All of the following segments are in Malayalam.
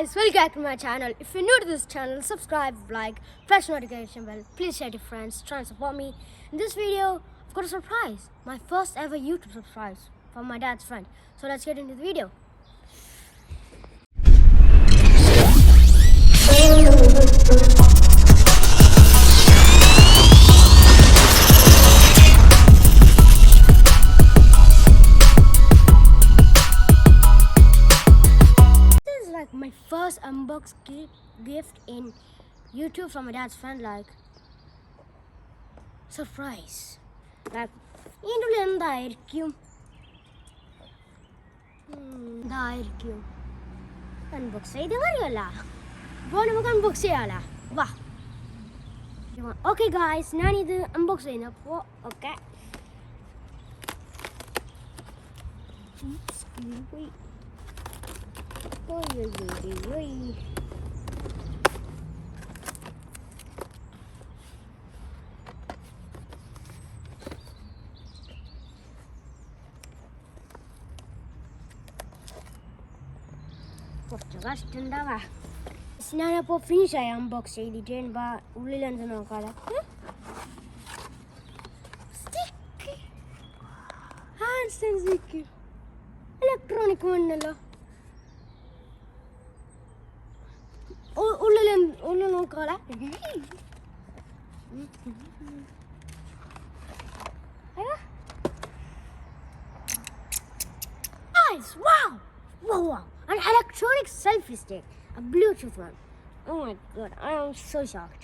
guys, welcome back to my channel. If you're new to this channel, subscribe, like, press notification bell. Please share to your friends, try and support me. In this video, I've got a surprise. My first ever YouTube surprise from my dad's friend. So let's get into the video. My first unbox gift in YouTube from my dad's friend, like surprise. Like എന്തായിരിക്കും അൺബോക്സ് ചെയ്ത് അറിയല്ല. അപ്പോൾ നമുക്ക് അൺബോക്സ് ചെയ്യാലോ, വാ. ഓക്കെ ഗായ്സ്, ഞാനിത് അൺബോക്സ് ചെയ്യുന്നു. അപ്പോൾ ഓക്കെ കുറച്ച് കഷ്ടണ്ടാവാ. ഞാനപ്പോൾ ഫിനിഷായി അൺബോക്സ് ചെയ്തിട്ട് ഉള്ളിലെന്ത് നോക്കാതെ. ഇലക്ട്രോണിക് വേണല്ലോ. ഉള്ളിൽ നോക്കാതെ. Wow! An electronic selfie stick, a Bluetooth one. Oh my god, I am so shocked.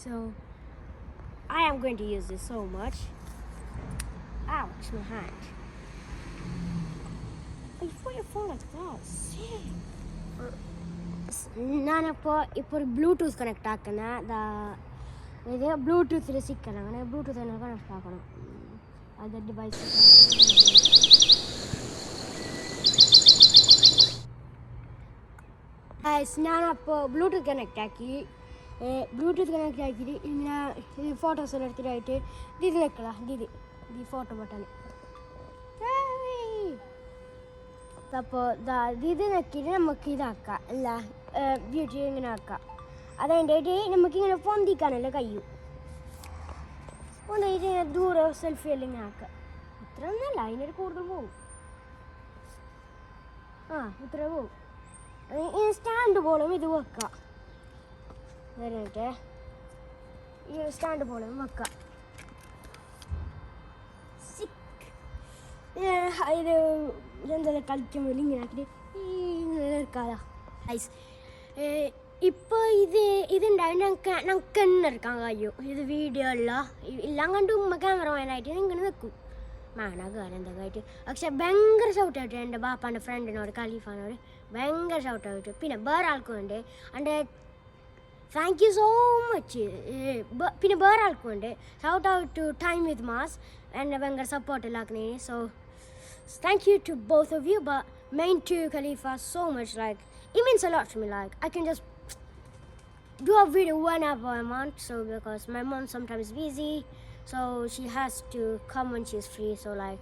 So, I am going to use this so much. Ouch, my hand. You put your phone like that. ഞാനപ്പോൾ ഇപ്പോൾ ഒരു ബ്ലൂടൂത്ത് കണക്ട് ആക്കുന്ന ഇത് ബ്ലൂടൂത്തിൽ സിക്കണം. അങ്ങനെ ബ്ലൂടൂത്ത് തന്നെ കണക്ട് ആക്കണം. അത് ഡിവൈസ് ഞാനപ്പോൾ ബ്ലൂടൂത്ത് കണക്ട് ആക്കിയിട്ട് ഇങ്ങനെ ഫോട്ടോസ് എല്ലാം എടുത്തിട്ടായിട്ട് ഇത് വെക്കല. ഇത് ഫോട്ടോ ബട്ടൺ. അപ്പോൾ ഇത് നോക്കിയിട്ട് നമുക്ക് ഇതാക്കാം, അല്ല വീഡിയോ ഇങ്ങനെ ആക്കാം. അതതിൻ്റെ നമുക്കിങ്ങനെ പൊന്തിക്കാനല്ലേ കഴിയും. പൊന്തിയിട്ട് ദൂരെ സെൽഫി എല്ലാം ഇങ്ങനെ ആക്കാം. ഇത്ര ഒന്നല്ല, അതിനൊരു കൂടുതൽ പോകും. ഇത്ര പോകും. ഈ സ്റ്റാൻഡ് പോലും ഇത് വെക്കാം. എന്നിട്ട് ഈ സ്റ്റാൻഡ് പോലും വെക്കാം. ഇത് എന്തെല്ലാം കളിക്കുമ്പോൾ ഇങ്ങനെ ആക്കിയിട്ട് ഇങ്ങനെ എടുക്കാമല്ലോ. ഐസ് ഇപ്പോൾ ഇതുണ്ടായി ഞങ്ങൾക്ക് തന്നെ എടുക്കാൻ കഴിയും. ഇത് വീഡിയോ എല്ലാം കണ്ട് ക്യാമറമാനായിട്ട് ഇങ്ങനെ നിൽക്കും. മാണകാലെന്തൊക്കെ ആയിട്ട്. പക്ഷെ ഭയങ്കര ഷൗട്ടായിട്ട് എൻ്റെ ബാപ്പാൻ്റെ ഫ്രണ്ടിനോട് ഖലീഫാനോട് ഭയങ്കര ഷൗട്ടായിട്ട്. പിന്നെ വേറെ ആൾക്കും ഉണ്ട്. എൻ്റെ താങ്ക് യു സോ മച്ച്. പിന്നെ വേറെ ആൾക്കും ഉണ്ട്. Shout out to Time With Mass, എന്നെ ഭയങ്കര സപ്പോർട്ടിലാക്കുന്നതിന്. So thank you to both of you, but main to Khalifa so much. Like, it means a lot to me. Like, I can just do a video whenever I want. So because my mom sometimes busy, so she has to come when she's free. So like,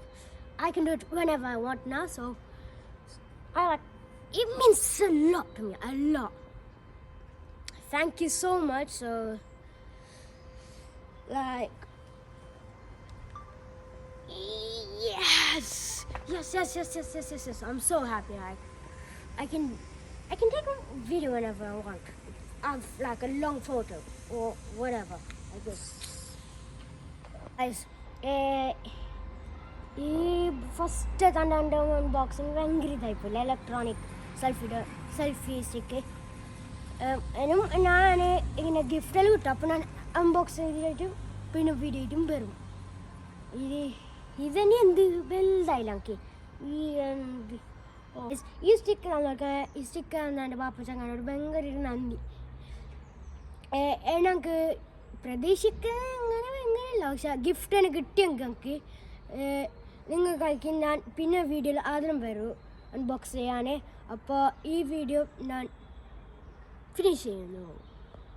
I can do it whenever I want now. So it means a lot to me, a lot. Thank you so much. So like, yes. I'm so happy. Like, I can take a video whenever I want. Like a long photo or whatever. Like this. Guys, ഈ ഫസ്റ്റ് കണ്ട അൺബോക്സിങ് ഭയങ്കര ഇതായിപ്പോലെ. Electronic selfie stick. ഞാൻ ഇങ്ങനെ ഗിഫ്റ്റെല്ലാം കിട്ടും. അപ്പോൾ ഞാൻ അൺബോക്സ് ചെയ്തിട്ടും പിന്നെ വീഡിയോ ആയിട്ടും വരും. ഇതന്നെ എന്ത് വലുതായില്ല എനിക്ക്. ഈ സ്റ്റിക്കർ എൻ്റെ ബാപ്പ ചങ്ങാനോട് ഭയങ്കര ഒരു നന്ദി. ഞങ്ങൾക്ക് പ്രതീക്ഷിക്കുന്ന അങ്ങനെ ഭയങ്കരമില്ല, പക്ഷെ ഗിഫ്റ്റ് തന്നെ കിട്ടിയെങ്കിൽ എനിക്ക് നിങ്ങൾക്ക് ഞാൻ പിന്നെ വീഡിയോയിൽ ആദ്യം വരും അൺബോക്സ് ചെയ്യാൻ. അപ്പോൾ ഈ വീഡിയോ ഞാൻ ഫിനിഷ് ചെയ്യുന്നു.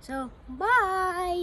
So by.